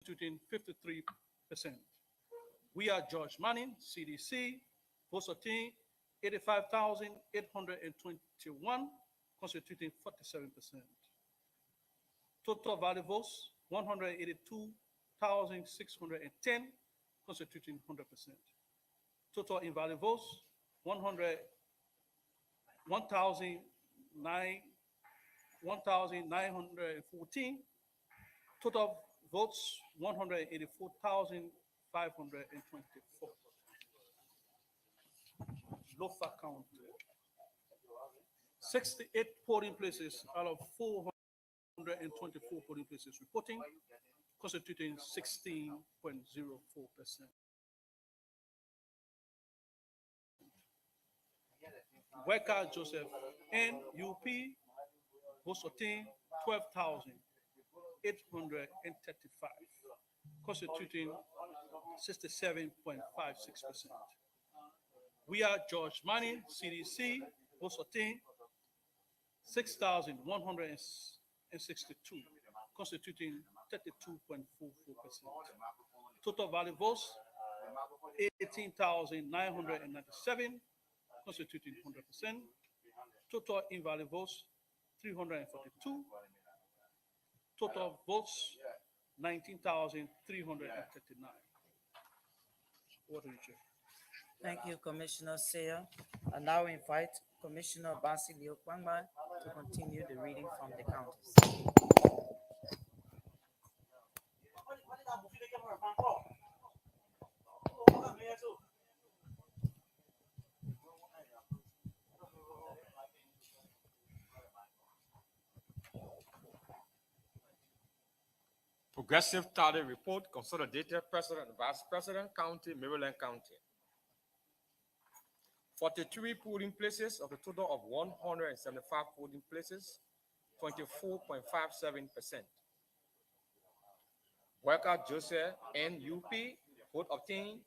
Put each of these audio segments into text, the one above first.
constituting 53%. We are George Manning, CDC, votes obtained 85,821, constituting 47%. Total valid votes 182,610, constituting 100%. Total invalid votes 100 1,914. Total votes 184,524. Lofa count 68 polling places out of 424 polling places reporting, constituting 16.04%. Weka Joseph NUP votes obtained 12,835, constituting 67.56%. We are George Manning, CDC, votes obtained 6,162, constituting 32.44%. Total valid votes 18,997, constituting 100%. Total invalid votes 342. Total votes 19,339. What do you check? Thank you, Commissioner Seah. I now invite Commissioner Basilio Kwangba to continue the reading from the counties. Progressive Tally Report, Consolidated President and Vice President County, Maryland County. 43 polling places of a total of 175 polling places, 24.57%. Worker Joseph NUP, vote obtained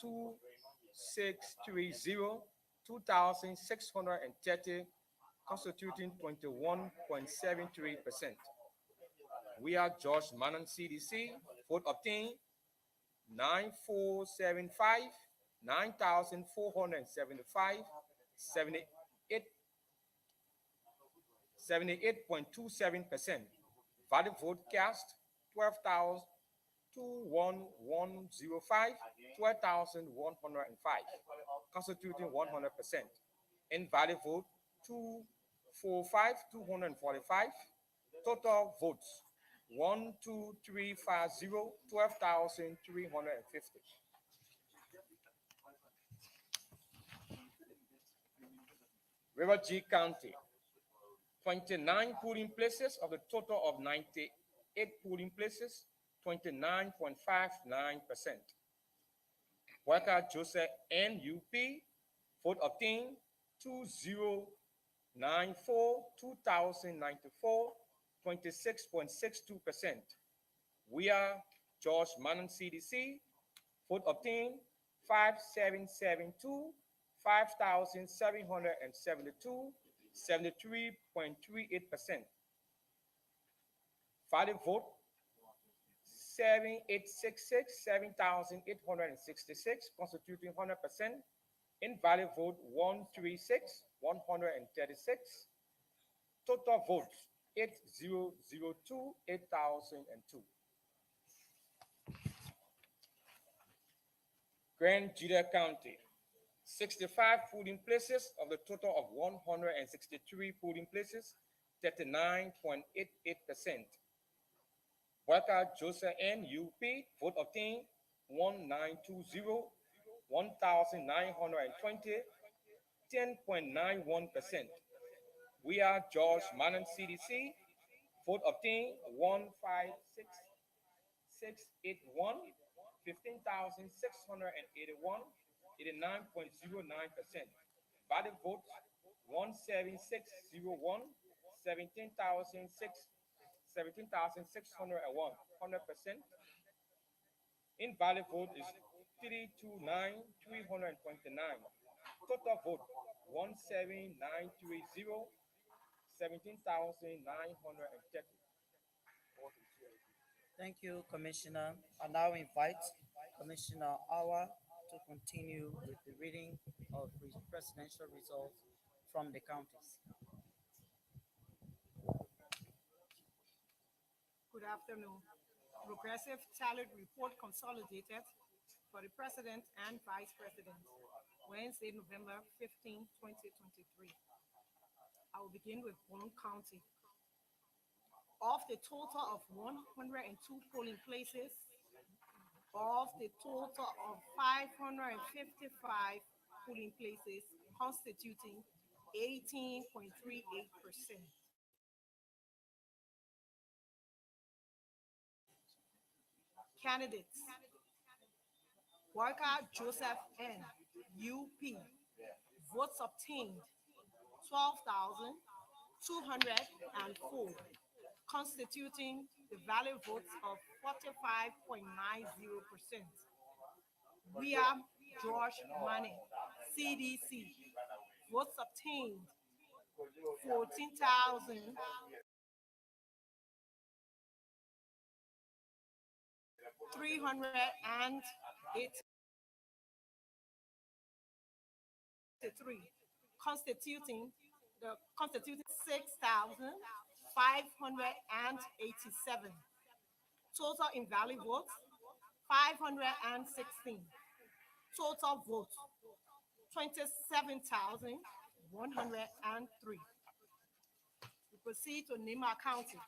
2,630, 2,630, constituting 21.73%. We are George Manning, CDC, vote obtained 9,475, 9,475, 78.27%. Valid vote cast 12,105, 12,105, constituting 100%. Invalid vote 245,245. Total votes 12350, 12,350. River G County, 29 polling places of the total of 98 polling places, 29.59%. Worker Joseph NUP, vote obtained 2,094, 2,094, 26.62%. We are George Manning, CDC, vote obtained 5,772, 5,772, 73.38%. Valid vote 7,866, 7,866, constituting 100%. Invalid vote 136, 136. Total votes 8,002, 8,002. Grand Judah County, 65 polling places of the total of 163 polling places, 39.88%. Worker Joseph NUP, vote obtained 1,920, 1,920, 10.91%. We are George Manning, CDC, vote obtained 156,681, 15,681, 89.09%. Valid votes 17601, 17,601, 100%. Invalid vote is 329,329. Total vote 17930, 17,930. Thank you, Commissioner. I now invite Commissioner Hour to continue with the reading of presidential results from the counties. Good afternoon. Progressive tallied report consolidated for the President and Vice President, Wednesday, November 15, 2023. I will begin with Bond County. Of the total of 102 polling places, of the total of 555 polling places, constituting 18.38%. Candidates: Worker Joseph N., UP. Votes obtained 12,204, constituting the valid votes of 45.90%. We are George Money, CDC. Votes obtained 14,383, constituting 6,587. Total invalid votes 516. Total votes 27,103. We proceed to Nema County.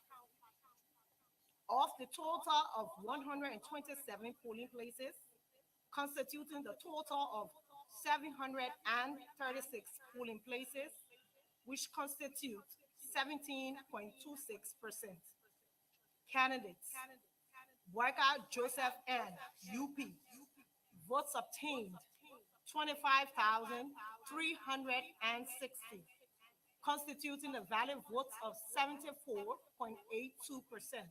Of the total of 127 polling places, constituting the total of 736 polling places, which constitute 17.26%. Candidates: Worker Joseph N., UP. Votes obtained 25,360, constituting the valid votes of 74.82%.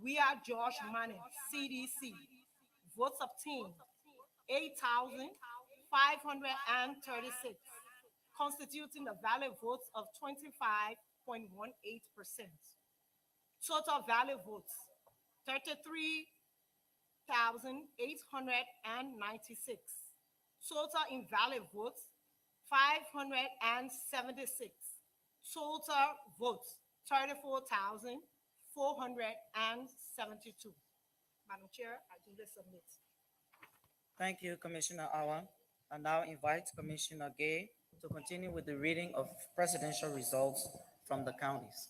We are George Manning, CDC. Votes obtained 8,536, constituting the valid votes of 25.18%. Total valid votes 33,896. Total invalid votes 576. Total votes 34,472. Madam Chair, I duly submit. Thank you, Commissioner Hour. I now invite Commissioner Gay to continue with the reading of presidential results from the counties.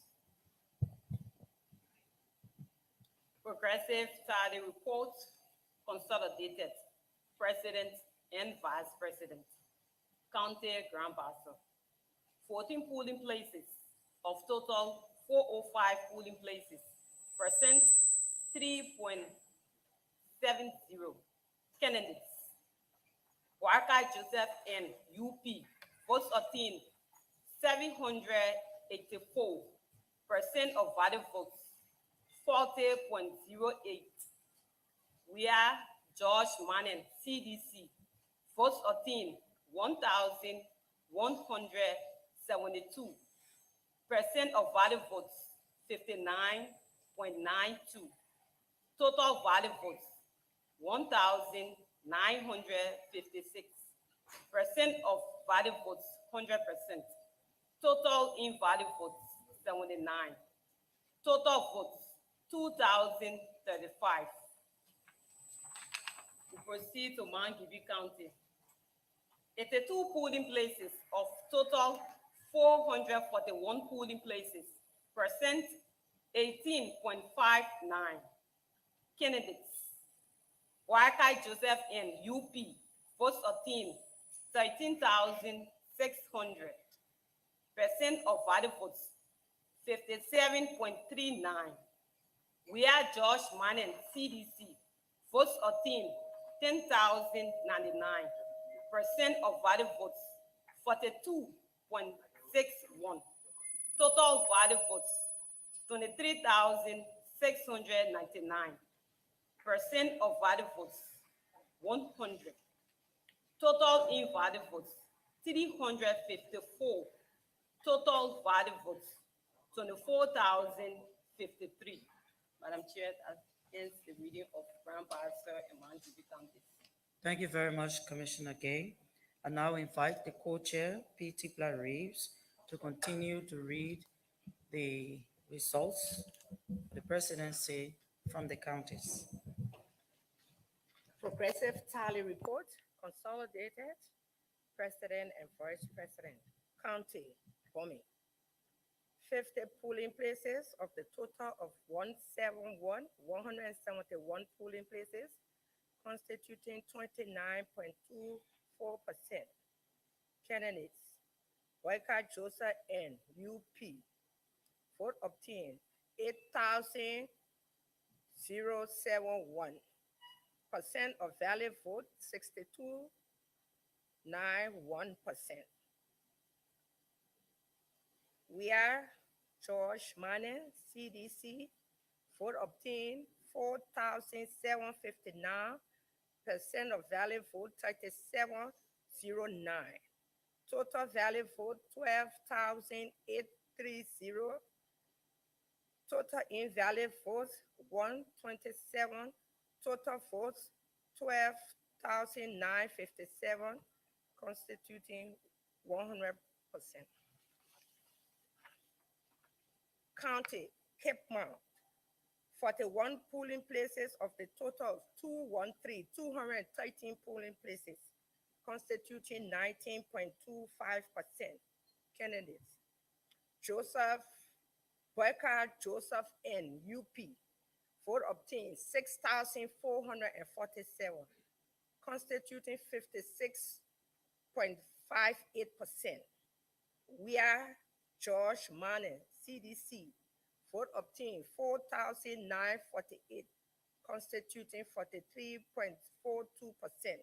Progressive tally report consolidated. President and Vice President. County Grand Bassa. 14 polling places of total 405 polling places. Percent 3.70. Candidates: Worker Joseph N., UP. Votes obtained 784%. of valid votes 40.08. We are George Manning, CDC. Votes obtained 1,172%. of valid votes 59.92. Total valid votes 1,956%. of valid votes 100%. Total invalid votes 79. Total votes 2,035. We proceed to Mangibi County. 82 polling places of total 441 polling places. Percent 18.59. Candidates: Worker Joseph N., UP. Votes obtained 13,600%. of valid votes 57.39. We are George Manning, CDC. Votes obtained 10,099%. of valid votes 42.61. Total valid votes 23,699%. of valid votes 100. Total invalid votes 354. Total valid votes 24,053. Madam Chair, that ends the reading of Brown, Pastor, and Manjubi counties. Thank you very much, Commissioner Gay. I now invite the co-chair, P.T. Reeves, to continue to read the results of the presidency from the counties. Progressive tally report, consolidated, president and vice president. County, Bomi. 50 polling places of the total of 171 polling places, constituting 29.24%. Candidates, Boyka Joseph N, UP. Vote obtained, 8,071. Percent of valid vote, 62.91%. We are George Manning, CDC. Vote obtained, 4,759. Percent of valid vote, 3709. Total valid vote, 12,830. Total invalid votes, 127. Total votes, 12,957, constituting 100%. County, Cape Mount. 41 polling places of the total of 213 polling places, constituting 19.25%. Candidates, Joseph N, UP. Vote obtained, 6,447, constituting 56.58%. We are George Manning, CDC. Vote obtained, 4,948, constituting 43.42%.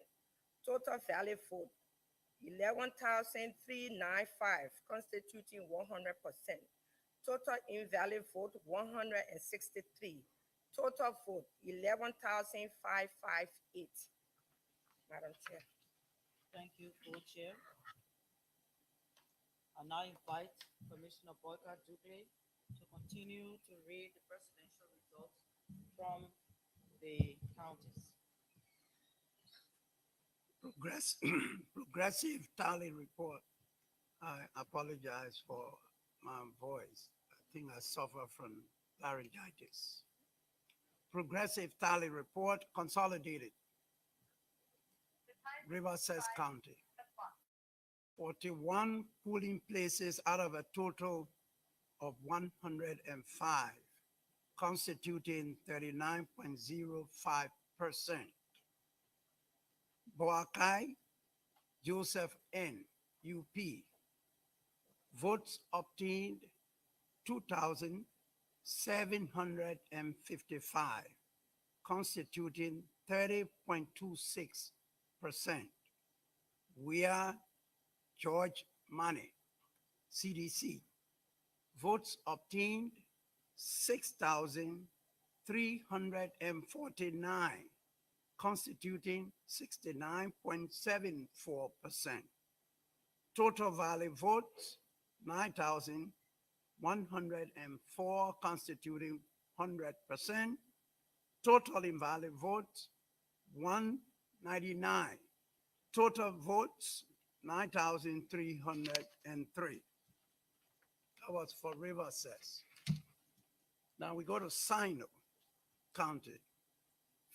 Total valid vote, 11,395, constituting 100%. Total invalid vote, 163. Total vote, 11,558. Madam Chair. Thank you, co-chair. I now invite Commissioner Boyka Dugley to continue to read the presidential results from the counties. Progressive tally report. I apologize for my voice. I think I suffer from laryngitis. Progressive tally report, consolidated. Riverside County. 41 polling places out of a total of 105, constituting 39.05%. Boakai Joseph N, UP. Votes obtained 2,755, constituting 30.26%. We are George Manning, CDC. Votes obtained 6,349, constituting 69.74%. Total valid votes 9,104, constituting 100%. Total invalid votes 199. Total votes 9,303. That was for Riverside. Now we go to Sino County.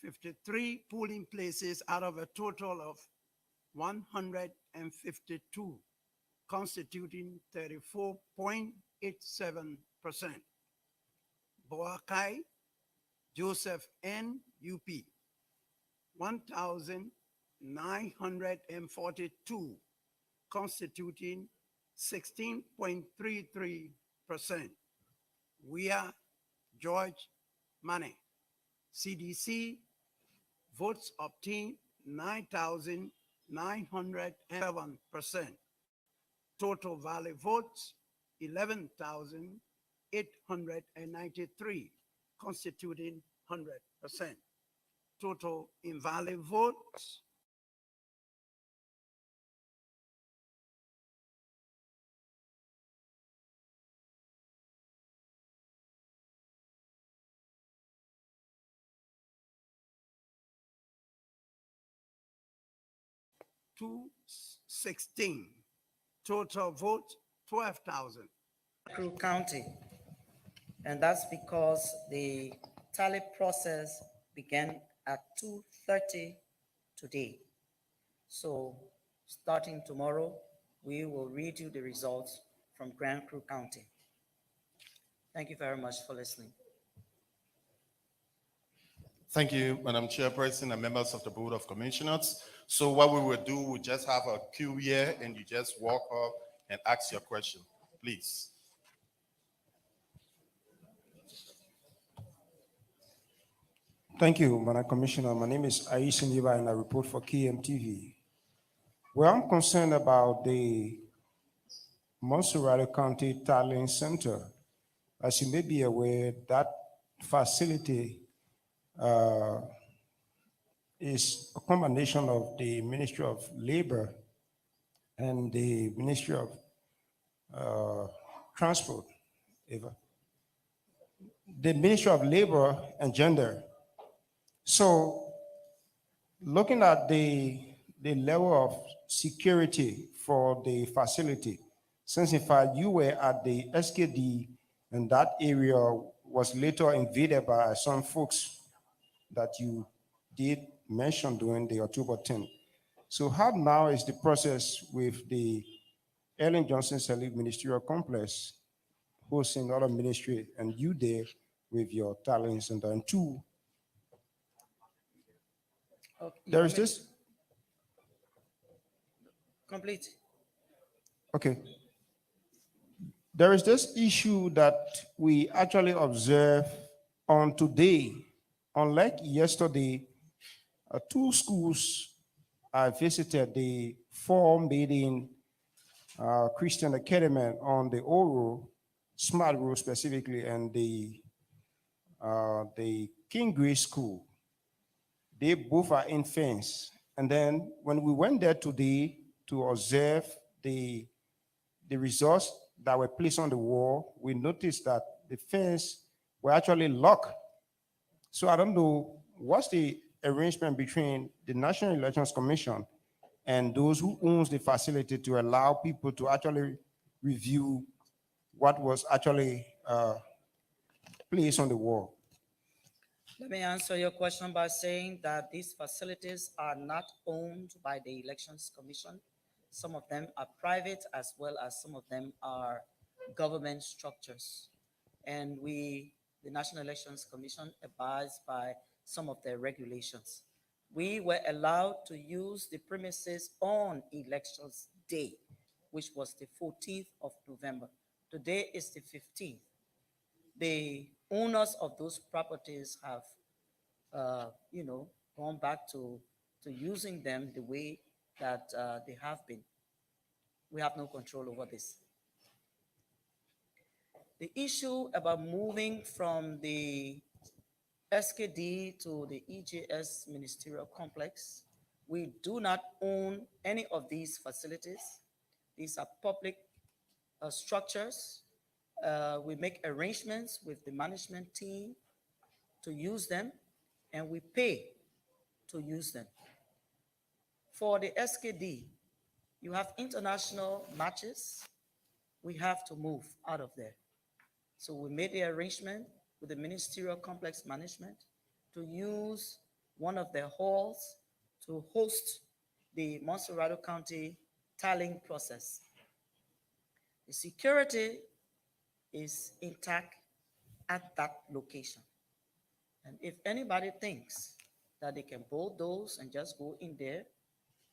53 polling places out of a total of 152, constituting 34.87%. Boakai Joseph N, UP. 1,942, constituting 16.33%. We are George Manning, CDC. Votes obtained 9,907%. Total valid votes 11,893, constituting 100%. Total invalid votes 216. Total vote 12,000. Crew County. And that's because the tally process began at 2:30 today. So starting tomorrow, we will read you the results from Grand Crew County. Thank you very much for listening. Thank you, Madam Chairperson and members of the Board of Commissioners. So what we will do, we just have a queue here and you just walk up and ask your question, please. Thank you, Madam Commissioner. My name is Aisha Niba and I report for KMTV. Well, I'm concerned about the Montserrat County Talent Center. As you may be aware, that facility is a combination of the Ministry of Labor and the Ministry of Transport. The Ministry of Labor and Gender. So looking at the level of security for the facility, since in fact you were at the SKD and that area was later invaded by some folks that you did mention during the October 10th. So how now is the process with the Ellen Johnson Sirleaf Ministerial Complex hosting other ministry and you there with your talent center? And two, there is this. Complete. Okay. There is this issue that we actually observe on today. Unlike yesterday, two schools I visited, the Four Maiden Christian Academy on the Oro, Smart Road specifically, and the King Grace School. They both are in fence. And then when we went there today to observe the results that were placed on the wall, we noticed that the fence were actually locked. So I don't know what's the arrangement between the National Elections Commission and those who owns the facility to allow people to actually review what was actually placed on the wall. Let me answer your question by saying that these facilities are not owned by the Elections Commission. Some of them are private as well as some of them are government structures. And we, the National Elections Commission, abides by some of their regulations. We were allowed to use the premises on Elections Day, which was the 14th of November. Today is the 15th. The owners of those properties have, gone back to using them the way that they have been. We have no control over this. The issue about moving from the SKD to the EJS Ministerial Complex, we do not own any of these facilities. These are public structures. We make arrangements with the management team to use them, and we pay to use them. For the SKD, you have international matches, we have to move out of there. So we made the arrangement with the Ministerial Complex Management to use one of their halls to host the Montserrat County tallying process. The security is intact at that location. And if anybody thinks that they can bulldoze and just go in there,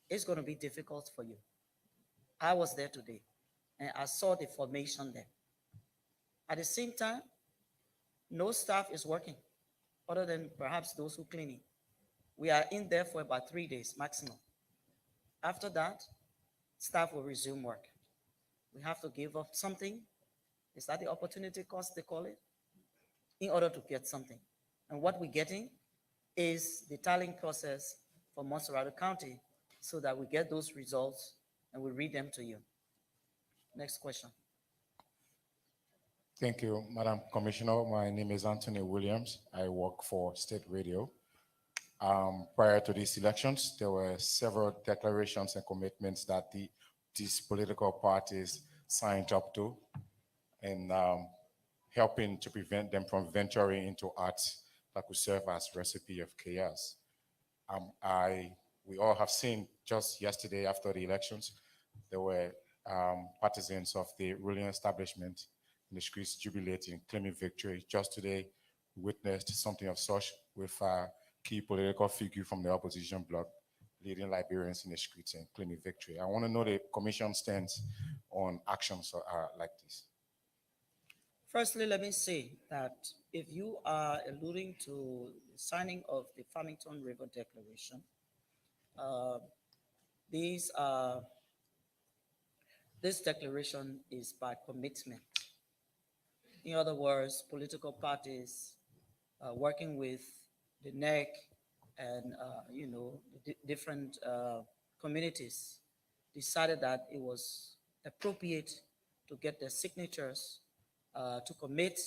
it's going to be difficult for you. I was there today, and I saw the formation there. At the same time, no staff is working, other than perhaps those who cleaning. We are in there for about 3 days maximum. After that, staff will resume work. We have to give up something. Is that the opportunity cost they call it? In order to get something. And what we're getting is the tallying process for Montserrat County so that we get those results and we read them to you. Next question. Thank you, Madam Commissioner. My name is Anthony Williams. I work for State Radio. Prior to these elections, there were several declarations and commitments that these political parties signed up to, and helping to prevent them from venturing into acts that could serve as recipe of chaos. We all have seen just yesterday after the elections, there were partisans of the ruling establishment in the streets jubilating, claiming victory. Just today, we witnessed something of such with a key political figure from the opposition bloc leading Liberians in the streets and claiming victory. I want to know the commission stance on actions like this. Firstly, let me say that if you are alluding to the signing of the Farmington River Declaration, uh, these are this declaration is by commitment. In other words, political parties working with the NEC and the different communities decided that it was appropriate to get their signatures to commit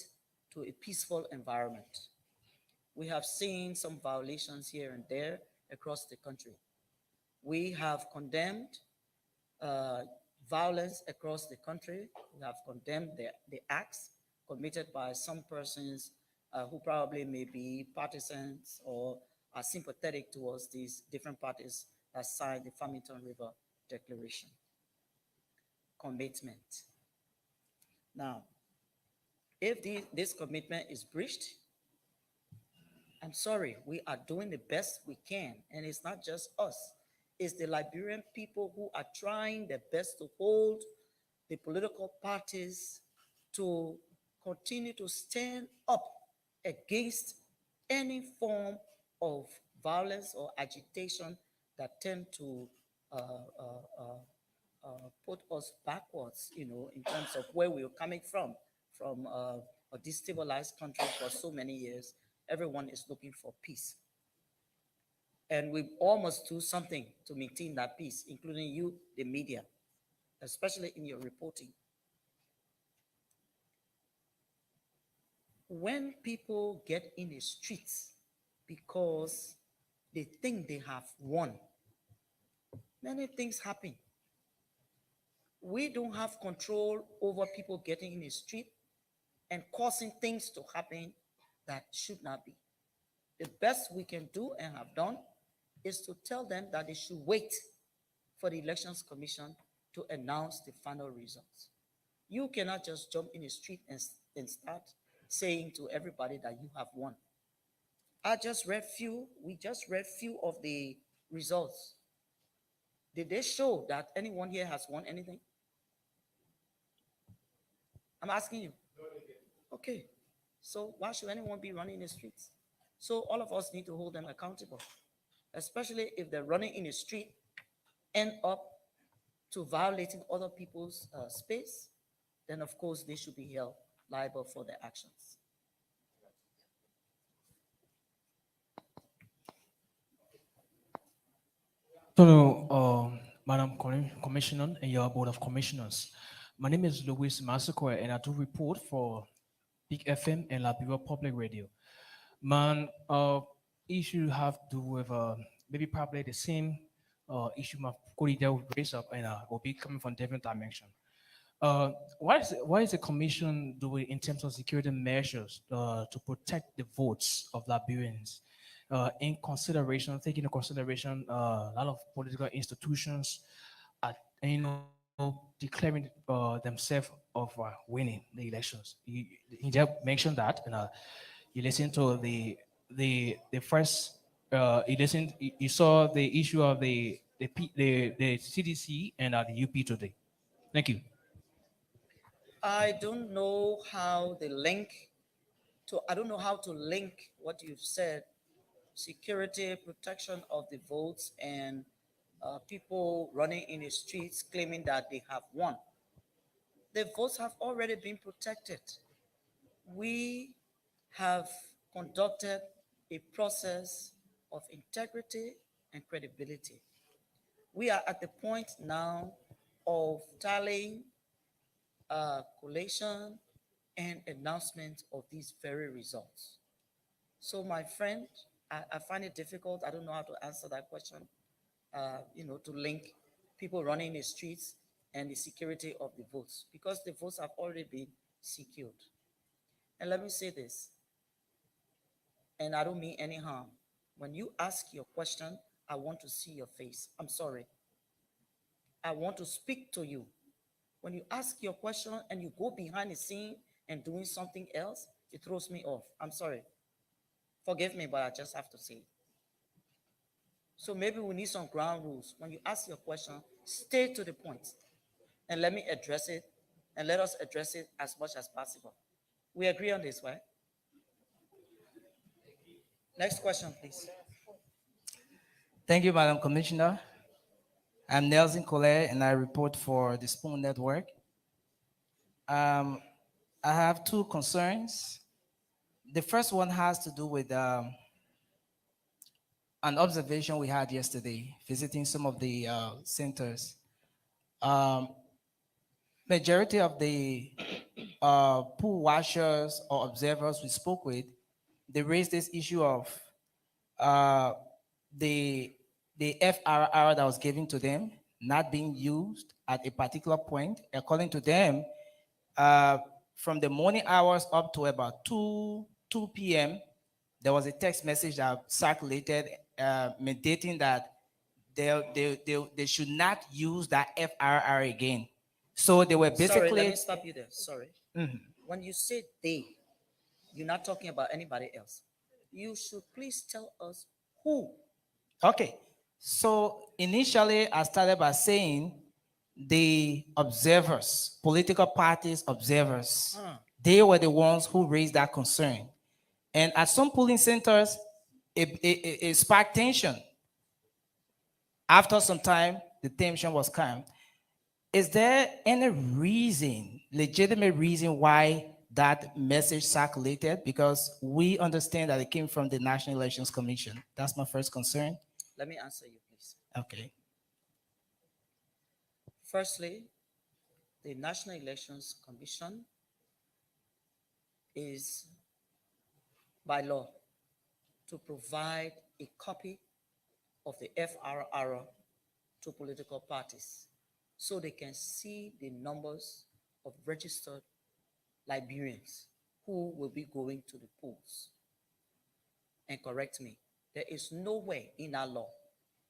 to a peaceful environment. We have seen some violations here and there across the country. We have condemned uh, violence across the country. We have condemned the acts committed by some persons who probably may be partisans or are sympathetic towards these different parties that signed the Farmington River Declaration. Commitment. Now, if this commitment is breached, I'm sorry, we are doing the best we can. And it's not just us, it's the Liberian people who are trying their best to hold the political parties to continue to stand up against any form of violence or agitation that tend to uh, uh, put us backwards, in terms of where we are coming from a destabilized country for so many years. Everyone is looking for peace. And we all must do something to maintain that peace, including you, the media, especially in your reporting. When people get in the streets because they think they have won, many things happen. We don't have control over people getting in the street and causing things to happen that should not be. The best we can do and have done is to tell them that they should wait for the Elections Commission to announce the final results. You cannot just jump in the street and start saying to everybody that you have won. We just read few of the results. Did they show that anyone here has won anything? I'm asking you. Okay. So why should anyone be running the streets? So all of us need to hold them accountable, especially if they're running in the street, end up to violating other people's space, then of course they should be held liable for their actions. Hello, Madam Commissioner and your Board of Commissioners. My name is Louis Massacre, and I do report for Big FM and Liberia Public Radio. Man, issue have to do with maybe probably the same issue my colleague will raise up, and will be coming from different dimension. What is the commission doing in terms of security measures to protect the votes of Liberians? In consideration, taking into consideration a lot of political institutions are, declaring themselves of winning the elections. You just mentioned that, and you listened to the first. You saw the issue of the CDC and the UP today. Thank you. I don't know how I don't know how to link what you've said, security, protection of the votes, and people running in the streets claiming that they have won. The votes have already been protected. We have conducted a process of integrity and credibility. We are at the point now of tallying, collation, and announcement of these very results. So, my friend, I find it difficult. I don't know how to answer that question. To link people running the streets and the security of the votes, because the votes have already been secured. And let me say this, and I don't mean any harm. When you ask your question, I want to see your face. I'm sorry. I want to speak to you. When you ask your question and you go behind the scene and doing something else, it throws me off. I'm sorry. Forgive me, but I just have to say it. So maybe we need some ground rules. When you ask your question, stay to the point and let me address it, and let us address it as much as possible. We agree on this, right? Next question, please. Thank you, Madam Commissioner. I'm Nelson Collet, and I report for the Spoon Network. I have two concerns. The first one has to do with an observation we had yesterday, visiting some of the centers. Um, Majority of the pool washers or observers we spoke with, they raised this issue of uh, the FRR that was given to them not being used at a particular point. According to them, uh, from the morning hours up to about 2 p.m., there was a text message that circulated mandating that they should not use that FRR again. So they were Sorry, let basically. me stop you there. Sorry. Mhm. When you say they, you're not talking about anybody else. You should please tell us who. Okay. So initially, I started by saying the observers, political parties observers, they were the ones who raised that concern. And at some polling centers, it sparked tension. After some time, the tension was calmed. Is there any reason, legitimate reason why that message circulated? Because we understand that it came from the National Elections Commission. That's my first concern. Let me answer you, please. Okay. Firstly, the National Elections Commission is by law to provide a copy of the FRR to political parties so they can see the numbers of registered Liberians who will be going to the polls. And correct me, there is nowhere in our law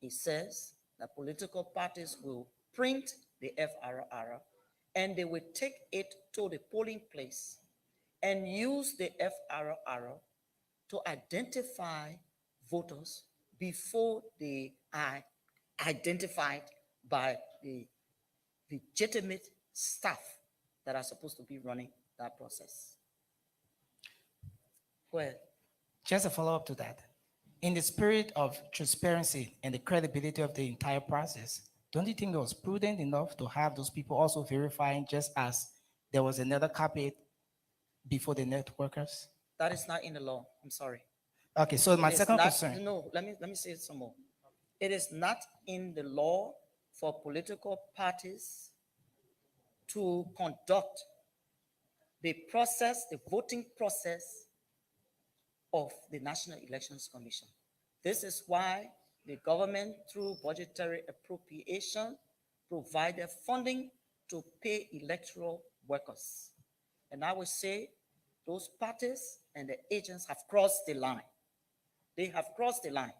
it says that political parties will print the FRR and they will take it to the polling place and use the FRR to identify voters before they are identified by the legitimate staff that are supposed to be running that process. Go ahead. Just a follow-up to that. In the spirit of transparency and the credibility of the entire process, don't you think it was prudent enough to have those people also verifying just as there was another copy before the networkers? That is not in the law. I'm sorry. Okay, so my It is second not- concern. No, let me say it some more. It is not in the law for political parties to conduct the process, the voting process of the National Elections Commission. This is why the government, through budgetary appropriation, provided funding to pay electoral workers. And I would say those parties and the agents have crossed the line. They have crossed the line.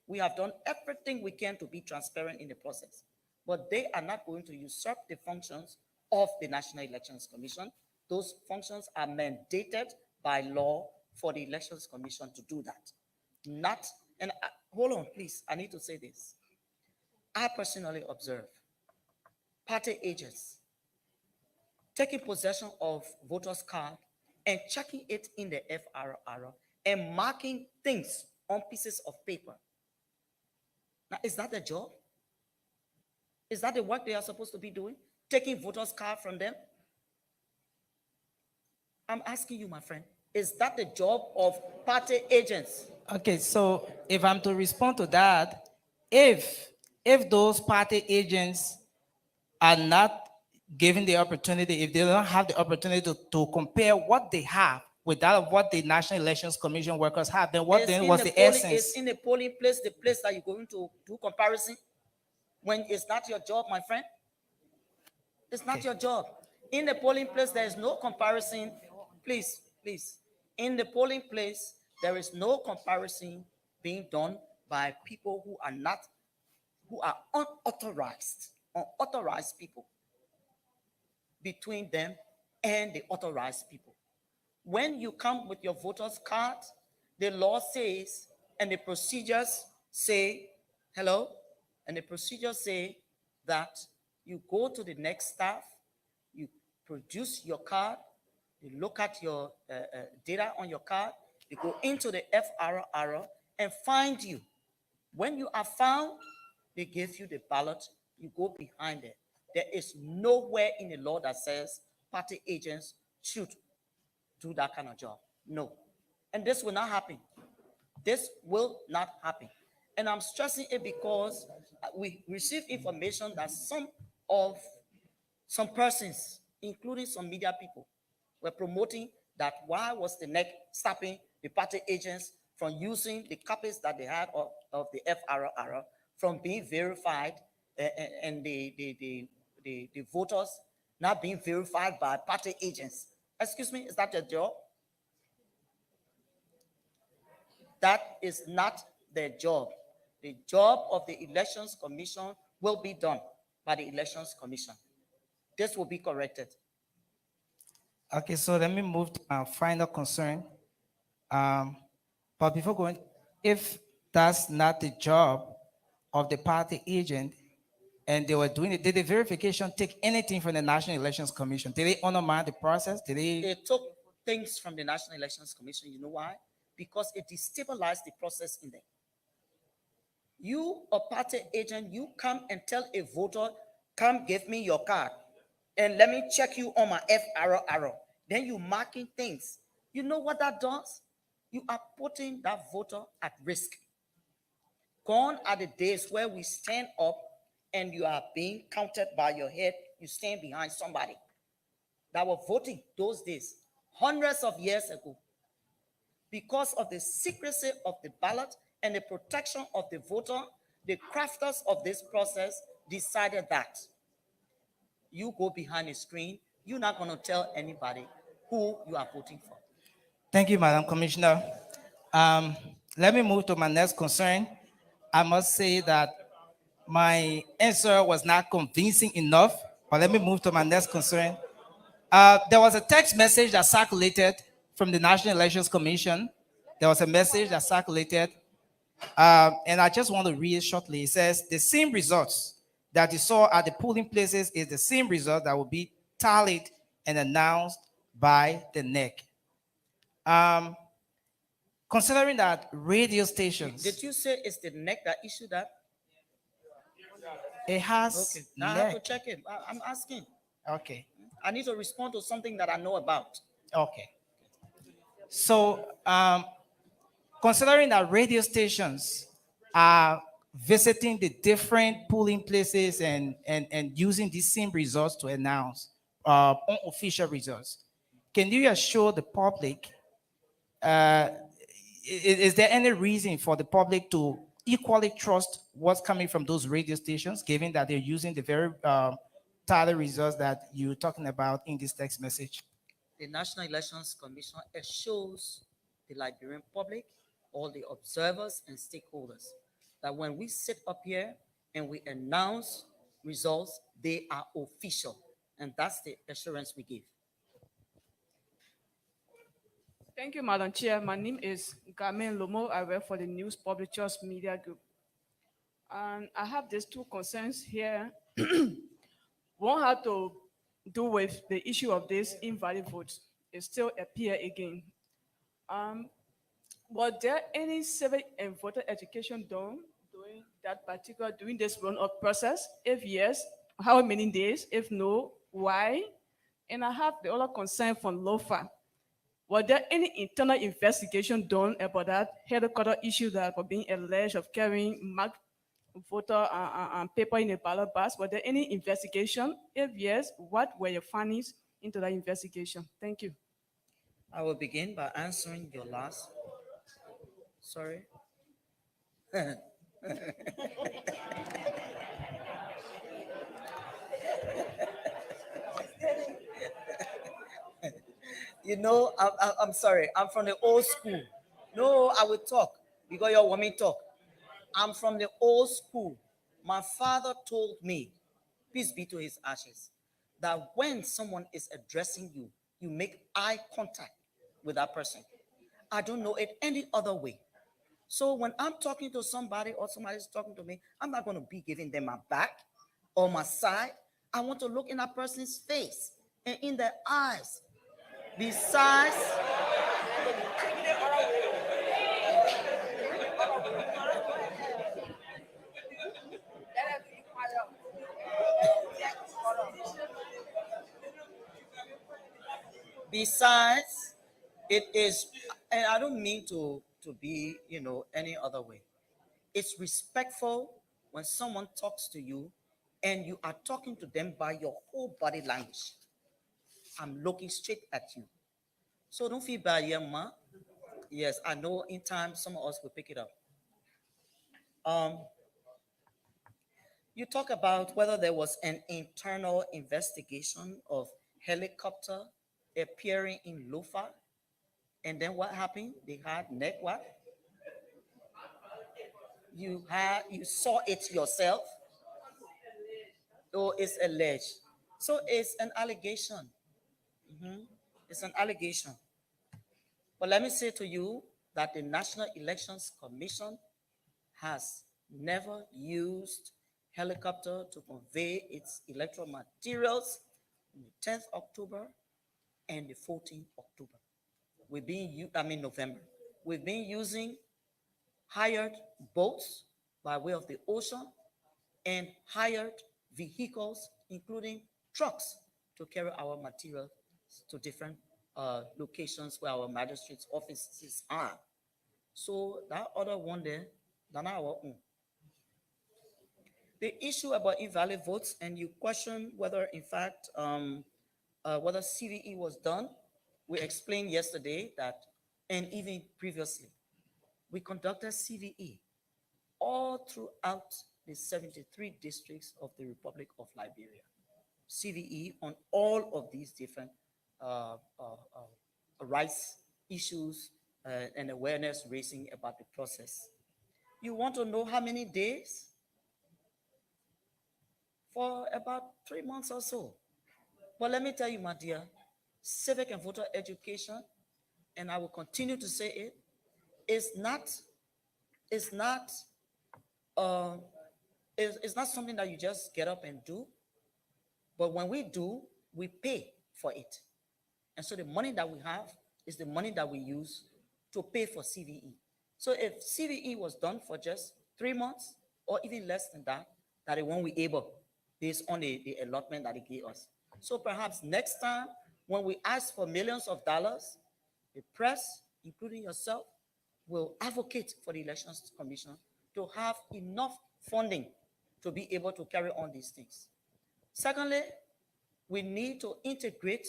We have done everything we can to be transparent in the process, but they are not going to usurp the functions of the National Elections Commission. Those functions are mandated by law for the Elections Commission to do that. Not, and hold on, please, I need to say this. I personally observe party agents taking possession of voters' card and checking it in the FRR and marking things on pieces of paper. Now, is that their job? Is that the work they are supposed to be doing? Taking voters' card from them? I'm asking you, my friend, is that the job of party agents? Okay, so if I'm to respond to that, if those party agents are not given the opportunity, if they don't have the opportunity to compare what they have with that of what the National Elections Commission workers have, then what It's then in was the the polling- essence? It's in the polling place, the place that you're going to do comparison, when it's not your job, my friend. It's not Okay. your job. In the polling place, there is no comparison. Please, please. In the polling place, there is no comparison being done by people who are unauthorized people between them and the authorized people. When you come with your voter's card, the law says, and the procedures say, hello, and the procedures say that you go to the next staff, you produce your card, you look at your data on your card, you go into the FRR and find you. When you are found, they give you the ballot, you go behind it. There is nowhere in the law that says party agents should do that kind of job. No. And this will not happen. This will not happen. And I'm stressing it because we receive information that some persons, including some media people, were promoting that why was the NEC stopping the party agents from using the copies that they had of the FRR from being verified and the voters not being verified by party agents. Excuse me, is that your job? That is not their job. The job of the Elections Commission will be done by the Elections Commission. This will be corrected. Okay, so let me move to my final concern. But before going, if that's not the job of the party agent and they were doing it, did the verification take anything from the National Elections Commission? Did they undermine the process? Did they? They took things from the National Elections Commission. You know why? Because it destabilized the process in there. You, a party agent, you come and tell a voter, come give me your card and let me check you on my FRR. Then you marking things. You know what that does? You are putting that voter at risk. Gone are the days where we stand up and you are being counted by your head. You stand behind somebody that were voting those days, hundreds of years ago. Because of the secrecy of the ballot and the protection of the voter, the crafters of this process decided that you go behind a screen, you're not going to tell anybody who you are voting for. Thank you, Madam Commissioner. Let me move to my next concern. I must say that my answer was not convincing enough, but let me move to my next concern. There was a text message that circulated from the National Elections Commission. There was a message that circulated, and I just want to read it shortly. It says, the same results that you saw at the polling places is the same result that will be tallied and announced by the NEC. Considering that radio stations, Did you say it's the NEC that issued that? it has Okay, now I have to NEC. check it. I'm asking. Okay, I need to respond to something that I know about. okay. So, considering that radio stations are visiting the different polling places and using these same results to announce unofficial results, can you assure the public, is there any reason for the public to equally trust what's coming from those radio stations, given that they're using the very tally results that you're talking about in this text message? The National Elections Commission assures the Liberian public, all the observers and stakeholders, that when we sit up here and we announce results, they are official. And that's the assurance we give. Thank you, Madam Chair. My name is Gamen Lomo. I work for the News Publishers Media Group. And I have these two concerns here. One had to do with the issue of this invalid votes. It still appear again. Was there any civic and voter education done during this run-up process? If yes, how many days? If no, why? And I have the other concern from LOFA. Was there any internal investigation done about that headquarter issue that were being alleged of carrying marked voter and paper in a ballot box? Was there any investigation? If yes, what were your findings into that investigation? Thank you. I will begin by answering your last. Sorry. You know, I'm sorry. I'm from the old school. No, I will talk because you want me to talk. I'm from the old school. My father told me, peace be to his ashes, that when someone is addressing you, you make eye contact with that person. I don't know it any other way. So when I'm talking to somebody or somebody's talking to me, I'm not going to be giving them my back or my side. I want to look in that person's face and in their eyes. Besides, besides, it is, and I don't mean to be, any other way. It's respectful when someone talks to you and you are talking to them by your whole body language. I'm looking straight at you. So don't feel bad, young man. Yes, I know in time some of us will pick it up. Um, you talk about whether there was an internal investigation of helicopter appearing in Lufa, and then what happened? They had neck what? You saw it yourself, or it's alleged. So it's an allegation. Mhm. It's an allegation. But let me say to you that the National Elections Commission has never used helicopter to convey its electoral materials on the 10th October and the 14th October. November. We've been using hired boats by way of the ocean and hired vehicles, including trucks, to carry our materials to different locations where our magistrates' offices are. So that other one there, than our own. The issue about invalid votes, and you question whether, in fact, whether CVE was done. We explained yesterday that, and even previously, we conducted CVE all throughout the 73 districts of the Republic of Liberia. CVE on all of these different rights issues and awareness raising about the process. You want to know how many days? For about 3 months or so. But let me tell you, my dear, civic and voter education, and I will continue to say it, is not uh, it's not something that you just get up and do. But when we do, we pay for it. And so the money that we have is the money that we use to pay for CVE. So if CVE was done for just 3 months or even less than that, that it won't be able based on the allotment that it gave us. So perhaps next time when we ask for millions of dollars, the press, including yourself, will advocate for the Elections Commission to have enough funding to be able to carry on these things. Secondly, we need to integrate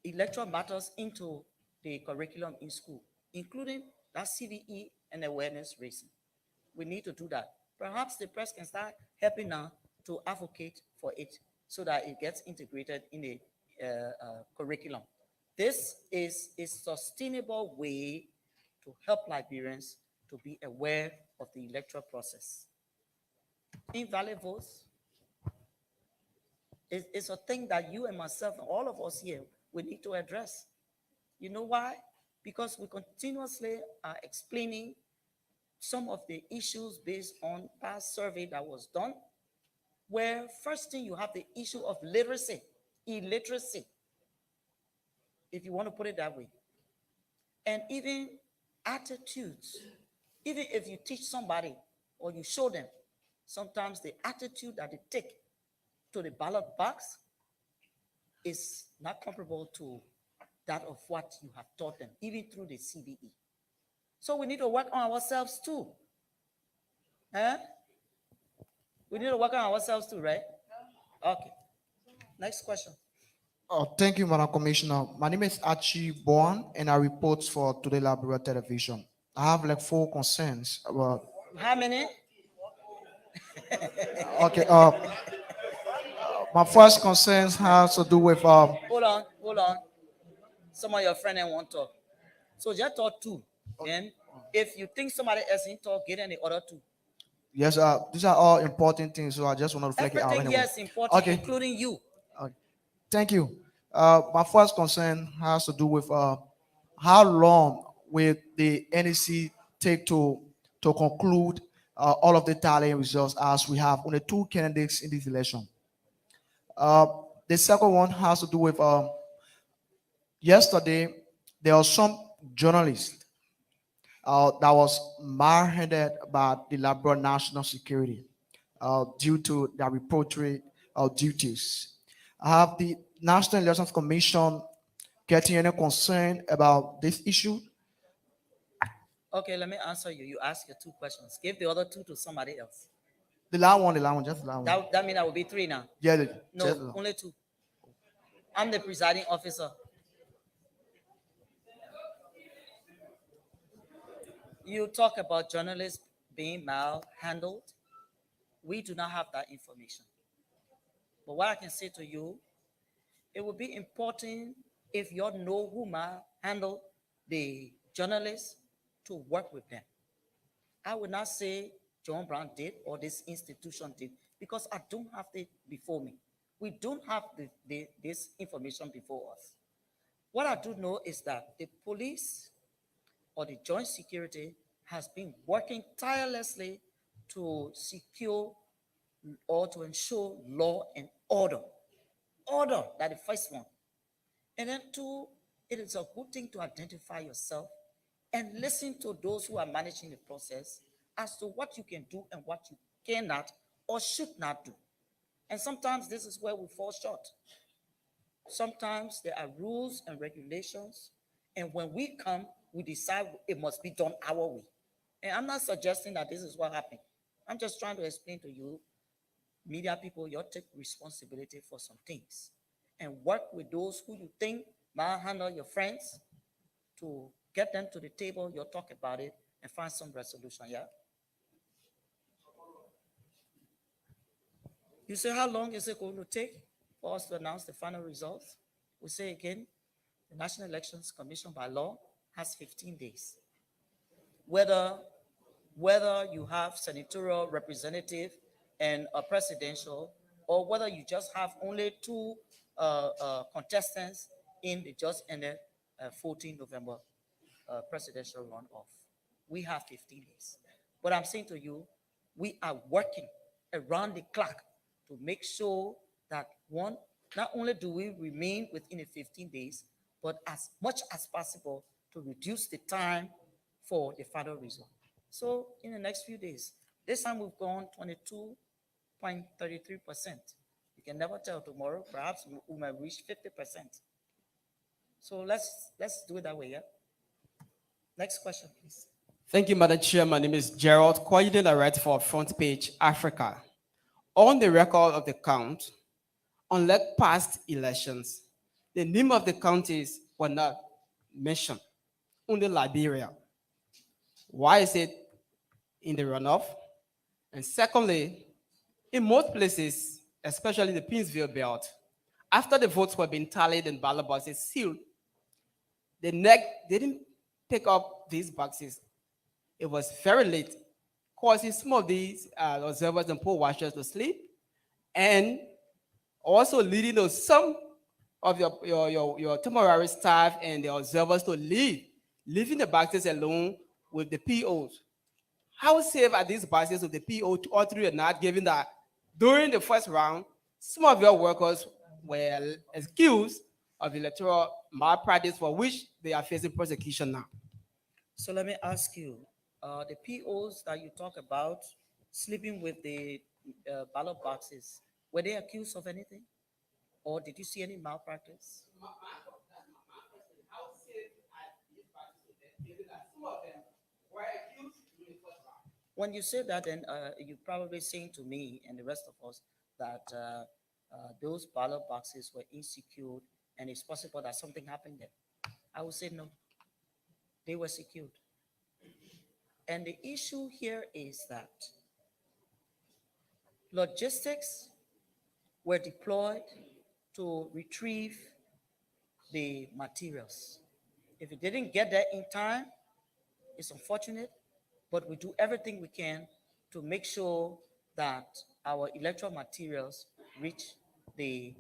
electoral matters into the curriculum in school, including that CVE and awareness raising. We need to do that. Perhaps the press can start helping now to advocate for it so that it gets integrated in the curriculum. This is a sustainable way to help Liberians to be aware of the electoral process. Invalid votes is a thing that you and myself and all of us here, we need to address. You know why? Because we continuously are explaining some of the issues based on past survey that was done, where first thing you have the issue of literacy, illiteracy, if you want to put it that way, and even attitudes. Even if you teach somebody or you show them, sometimes the attitude that they take to the ballot box is not comparable to that of what you have taught them, even through the CVE. So we need to work on ourselves too. Huh? We need to work on ourselves too, right? Okay. Next question. Thank you, Madam Commissioner. My name is Archie Bourne, and I report for Today Liberia Television. I have like four concerns about. How many? Okay. My first concerns has to do with Hold on. Some of your friends want to talk. So just talk two. Then if you think somebody else in talk, get any other two. Yes. These are all important things, so I just want to reflect it out Everything anyway. here is important, Okay. including you. Thank you. My first concern has to do with how long will the NEC take to conclude all of the tallying results, as we have only two candidates in this election. Uh, the second one has to do with yesterday there was some journalist that was marheaded by the Liberal National Security due to their reportory duties. Have the National Elections Commission getting any concern about this issue? Okay, let me answer you. You ask your two questions. Give the other two to somebody else. The last one, just the last one. That means I will be three now. Yeah, No, only two. I'm the presiding officer. You talk about journalists being malhandled. We do not have that information. But what I can say to you, it would be important if you know who handle the journalists to work with them. I would not say John Brown did or this institution did because I don't have it before me. We don't have this information before us. What I do know is that the police or the joint security has been working tirelessly to secure or to ensure law and order. Order, that the first one. And then two, it is a good thing to identify yourself and listen to those who are managing the process as to what you can do and what you cannot or should not do. And sometimes this is where we fall short. Sometimes there are rules and regulations, and when we come, we decide it must be done our way. And I'm not suggesting that this is what happened. I'm just trying to explain to you, media people, you take responsibility for some things and work with those who you think might handle your friends to get them to the table, you'll talk about it and find some resolution, yeah? You say, how long is it going to take for us to announce the final results? We say again, the National Elections Commission by law has 15 days. Whether you have senatorial representative and a presidential, or whether you just have only two contestants in the just ended 14 November presidential runoff. We have 15 days. But I'm saying to you, we are working around the clock to make sure that one, not only do we remain within the 15 days, but as much as possible to reduce the time for the final result. So in the next few days, this time we've gone 22.33%. You can never tell tomorrow, perhaps we might reach 50%. So let's do it that way, yeah? Next question, please. Thank you, Madam Chair. My name is Gerald, coordinator director for Front Page Africa. On the record of the count, unlike past elections, the name of the counties were not mentioned, only Liberia. Why is it in the runoff? And secondly, in most places, especially the Pinsville belt, after the votes were being tallied and ballot boxes sealed, the NEC didn't pick up these boxes. It was very late, causing some of these observers and poll watchers to sleep, and also leading to some of your temporary staff and the observers to leave, leaving the boxes alone with the POs. How safe are these boxes with the PO or three or not, given that during the first round, some of your workers were accused of electoral malpractice for which they are facing prosecution now? So let me ask you, the POs that you talk about sleeping with the ballot boxes, were they accused of anything? Or did you see any malpractice? When you say that, then you're probably saying to me and the rest of us that those ballot boxes were insecure and it's possible that something happened there. I would say no. They were secured. And the issue here is that logistics were deployed to retrieve the materials. If it didn't get there in time, it's unfortunate, but we do everything we can to make sure that our electoral materials reach the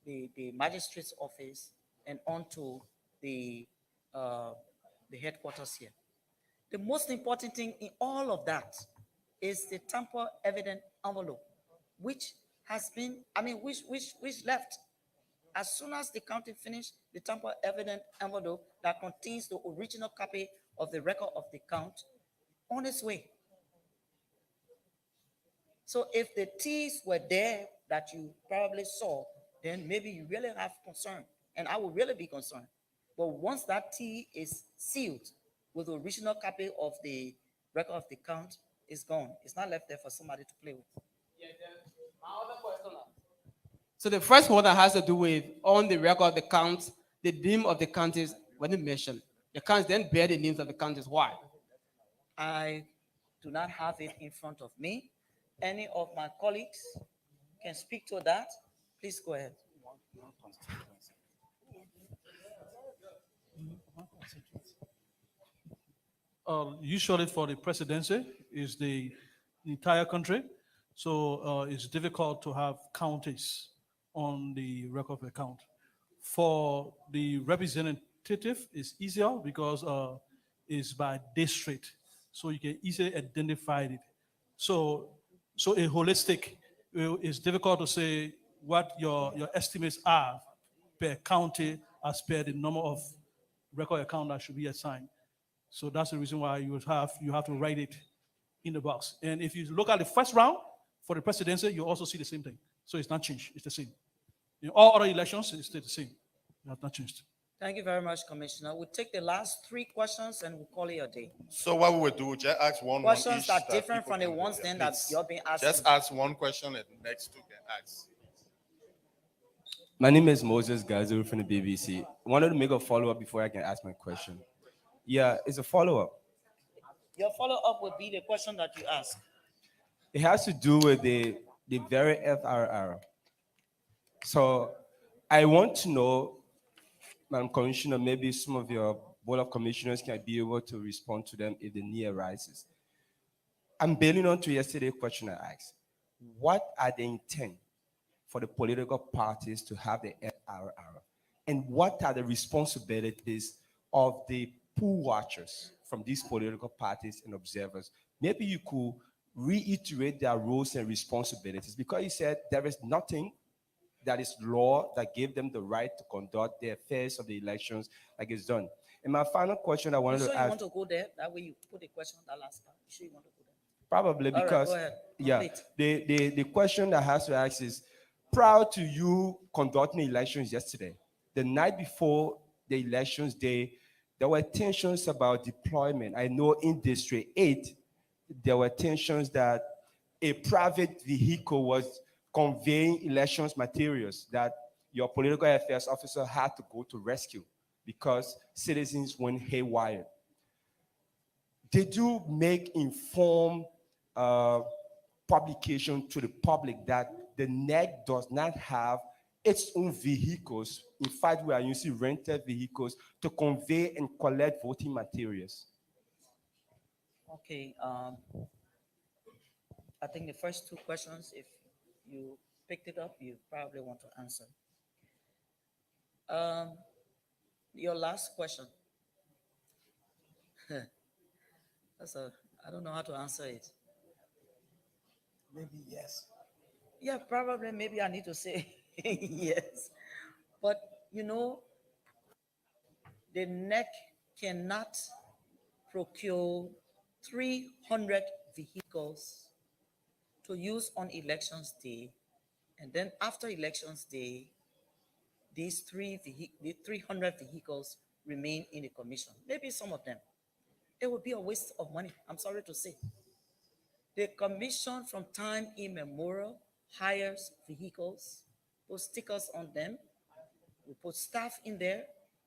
the magistrate's office and onto the the headquarters here. The most important thing in all of that is the tamper evident envelope, which has been, which left. As soon as the counting finished, the tamper evident envelope that contains the original copy of the record of the count on its way. So if the T's were there that you probably saw, then maybe you really have concern, and I would really be concerned. But once that T is sealed with the original copy of the record of the count, it's gone. It's not left there for somebody to play with. So the first one that has to do with on the record of the counts, the name of the counties wasn't mentioned. The counts then bear the names of the counties. Why? I do not have it in front of me. Any of my colleagues can speak to that. Please go ahead. Usually for the presidency is the entire country. So it's difficult to have counties on the record of account. For the representative, it's easier because it's by district. So you can easily identify it. So a holistic, it's difficult to say what your estimates are per county as per the number of record account that should be assigned. So that's the reason why you have to write it in the box. And if you look at the first round for the presidency, you also see the same thing. So it's not changed. It's the same. In all other elections, it's still the same. It has not changed. Thank you very much, Commissioner. We'll take the last 3 questions and we'll call it a day. So what we will do, just ask one Questions each that are different people from the can ones do. then that Please. you're being asked. Just ask one question and the next 2 can ask. My name is Moses Gazu from the BBC. I wanted to make a follow-up before I can ask my question. Yeah, it's a follow-up. Your follow-up would be the question that you ask. It has to do with the very FRR. So I want to know, Madam Commissioner, maybe some of your Board of Commissioners can be able to respond to them if the need arises. I'm building on to yesterday's question I asked. What are the intent for the political parties to have the FRR? And what are the responsibilities of the poll watchers from these political parties and observers? Maybe you could reiterate their roles and responsibilities, because you said there is nothing that is law that gave them the right to conduct the affairs of the elections like it's done. And my final question I wanted You sure to you ask, want to go there? That way you put the question on that last part. You sure you want to go there? probably All right, because, go ahead. yeah, Complete. the question that has to ask is, prior to you conducting elections yesterday, the night before the elections day, there were tensions about deployment. I know in District 8, there were tensions that a private vehicle was conveying elections materials that your political affairs officer had to go to rescue because citizens went haywire. Did you make informed publication to the public that the NEC does not have its own vehicles? In fact, we are using rented vehicles to convey and collect voting materials. Okay. I think the first 2 questions, if you picked it up, you probably want to answer. Your last question. I don't know how to answer it. Maybe yes. Yeah, probably maybe I need to say yes. But the NEC cannot procure 300 vehicles to use on elections day, and then after elections day, the 300 vehicles remain in the commission. Maybe some of them. It would be a waste of money, I'm sorry to say. The commission from time immemorial hires vehicles, put stickers on them, We put staff in there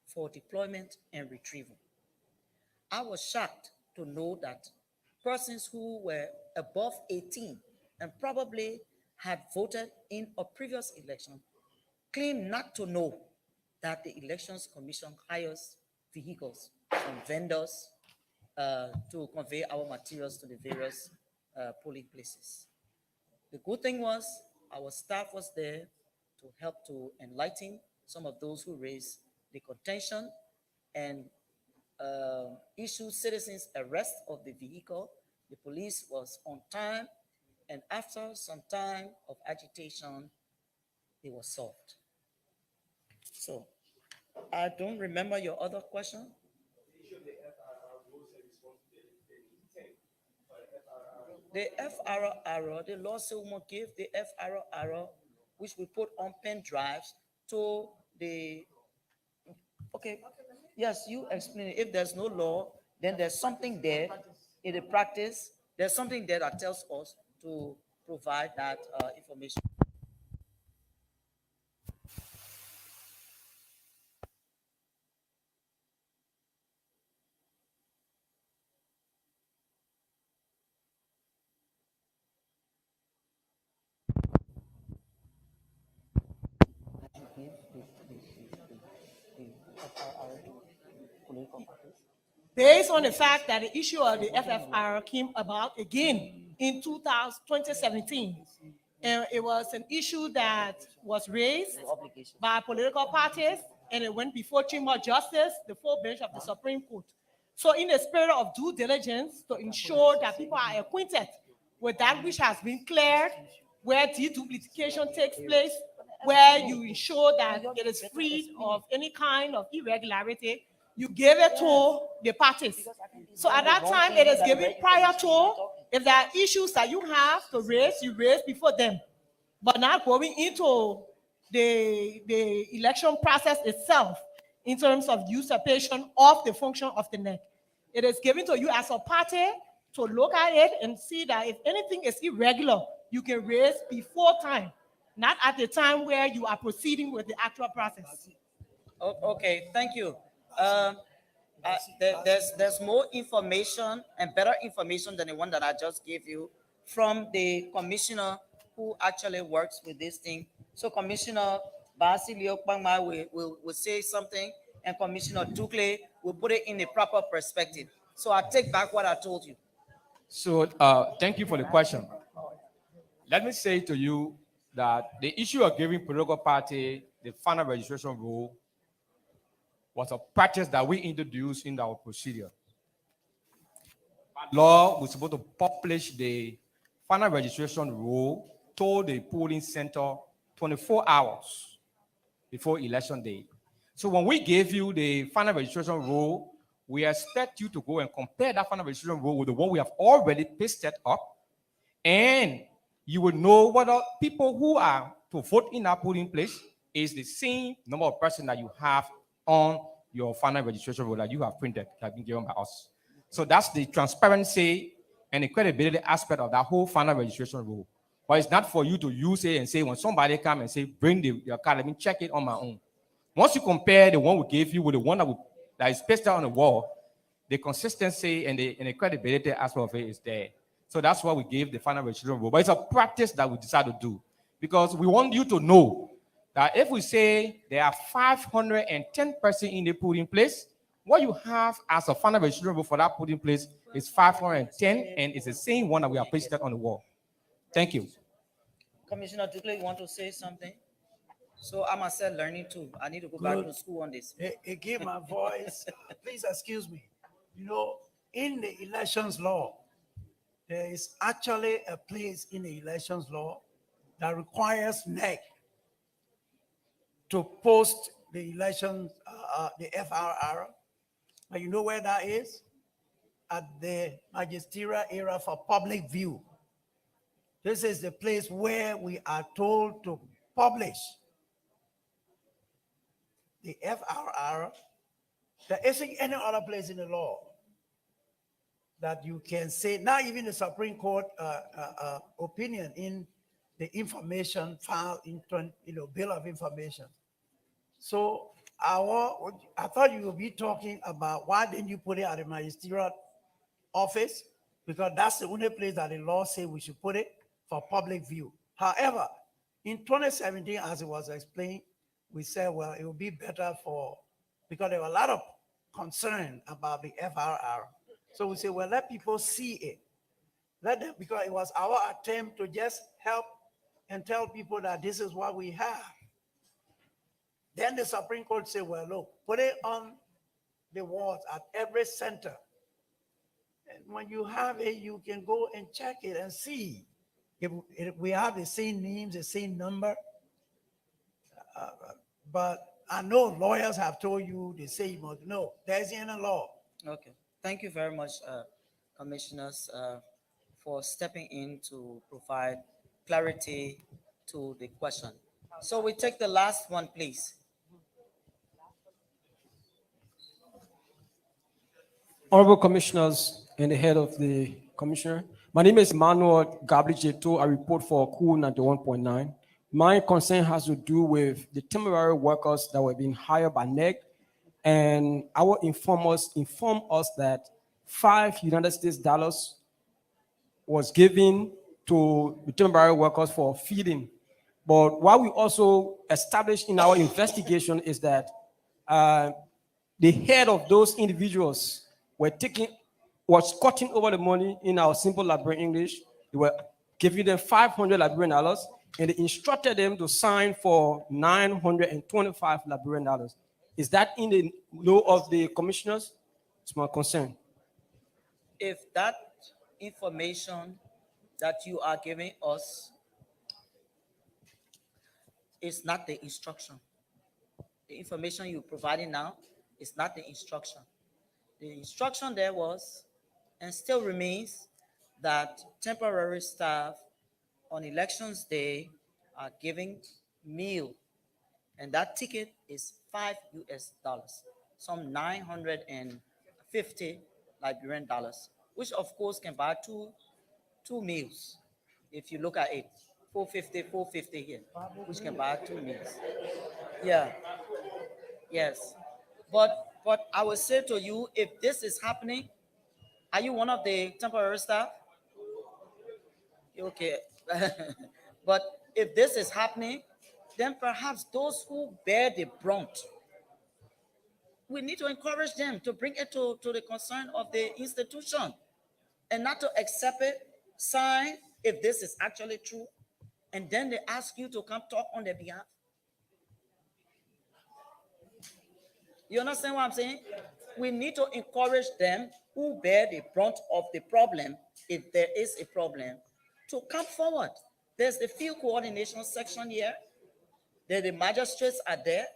for deployment and retrieval. I was shocked to know that persons who were above 18 and probably had voted in a previous election claim not to know that the Elections Commission hires vehicles from vendors to convey our materials to the various polling places. The good thing was our staff was there to help to enlighten some of those who raised the contention and issue citizens arrest of the vehicle. The police was on time, and after some time of agitation, it was solved. So I don't remember your other question. The FRR, the lawsuit will give the FRR, which we put on pen drives to the, okay, yes, you explain it. If there's no law, then there's something there in the practice, there's something there that tells us to provide that information. Based on the fact that the issue of the FFR came about again in 2017, and it was an issue that was raised by political parties, and it went before Chamber of Justice, the full bench of the Supreme Court. So in the spirit of due diligence to ensure that people are acquainted with that which has been cleared, where deduplication takes place, where you ensure that it is free of any kind of irregularity, you give it to the parties. So at that time, it is given prior to, if there are issues that you have to raise, you raise before them. But not going into the election process itself in terms of usurpation of the function of the neck. It is given to you as a party to look at it and see that if anything is irregular, you can raise before time, not at the time where you are proceeding with the actual process. Okay, thank you. There's more information and better information than the one that I just gave you from the commissioner who actually works with this thing. So Commissioner Basilio Pangma will say something, and Commissioner Ducle will put it in the proper perspective. So I take back what I told you. So thank you for the question. Let me say to you that the issue of giving political party the final registration rule was a practice that we introduced in our procedure. By law, we're supposed to publish the final registration rule to the polling center 24 hours before election day. So when we gave you the final registration rule, we expect you to go and compare that final registration rule with the one we have already pasted up, and you will know whether people who are to vote in that polling place is the same number of persons that you have on your final registration rule that you have printed, that have been given by us. So that's the transparency and the credibility aspect of that whole final registration rule. But it's not for you to use it and say, when somebody come and say, bring your card, let me check it on my own. Once you compare the one we gave you with the one that is pasted on the wall, the consistency and the credibility aspect of it is there. So that's why we gave the final registration rule. But it's a practice that we decided to do, because we want you to know that if we say there are 510 persons in the polling place, what you have as a final registration rule for that polling place is 510, and it's the same one that we have pasted on the wall. Thank you. Commissioner Ducle, you want to say something? So I'm myself learning too. I need to go back to school on this. Again, my voice, please excuse me. You know, in the elections law, there is actually a place in the elections law that requires NEC to post the elections, the FRR. But you know where that is? At the magisterial area for public view. This is the place where we are told to publish the FRR. There isn't any other place in the law that you can say, not even the Supreme Court opinion in the information file in, Bill of Information. So I thought you would be talking about why didn't you put it at the ministerial office? Because that's the only place that the law say we should put it for public view. However, in 2017, as it was explained, we said, well, it would be better because there were a lot of concern about the FRR. So we said, well, let people see it. Let them, because it was our attempt to just help and tell people that this is what we have. Then the Supreme Court said, well, look, put it on the walls at every center. And when you have it, you can go and check it and see if we have the same names, the same number. But I know lawyers have told you, they say you must know, there's any law. Okay, thank you very much, commissioners, for stepping in to provide clarity to the question. So we take the last one, please. Honorable Commissioners and the head of the Commissioner, my name is Manuel Gablijeto. I report for Cool 91.9. My concern has to do with the temporary workers that were being hired by NEC, and our informers informed us that $5 United States was given to the temporary workers for feeding. But what we also established in our investigation is that the head of those individuals was cutting over the money in our simple Liberian English. They were giving them $500 Liberian, and they instructed them to sign for $925 Liberian. Is that in the know of the commissioners? It's my concern. If that information that you are giving us is not the instruction, the information you're providing now is not the instruction. The instruction there was and still remains that temporary staff on elections day are giving meal, and that ticket is $5 US, some 950 Liberian dollars, which of course can buy two meals. If you look at it, 450 here, which can buy 2 meals. Yeah, yes. But I will say to you, if this is happening, are you one of the temporary staff? Okay. But if this is happening, then perhaps those who bear the brunt, we need to encourage them to bring it to the concern of the institution and not to accept it, sign if this is actually true, and then they ask you to come talk on their behalf. You understand what I'm saying? We need to encourage them who bear the brunt of the problem, if there is a problem, to come forward. There's the field coordination section here. The magistrates are there,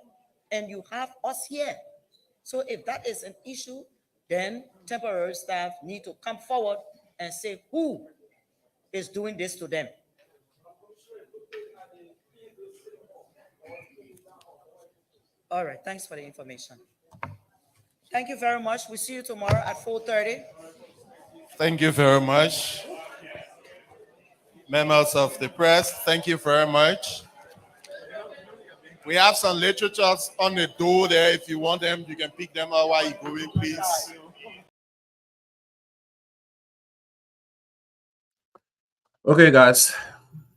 and you have us here. So if that is an issue, then temporary staff need to come forward and say who is doing this to them. All right, thanks for the information. Thank you very much. We'll see you tomorrow at 4:30. Thank you very much. Members of the press, thank you very much. We have some literatures on the door there. If you want them, you can pick them out while you're going, please. Okay, guys,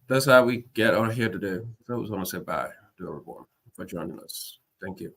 that's how we get out of here today. So I just want to say bye to everyone for joining us. Thank you.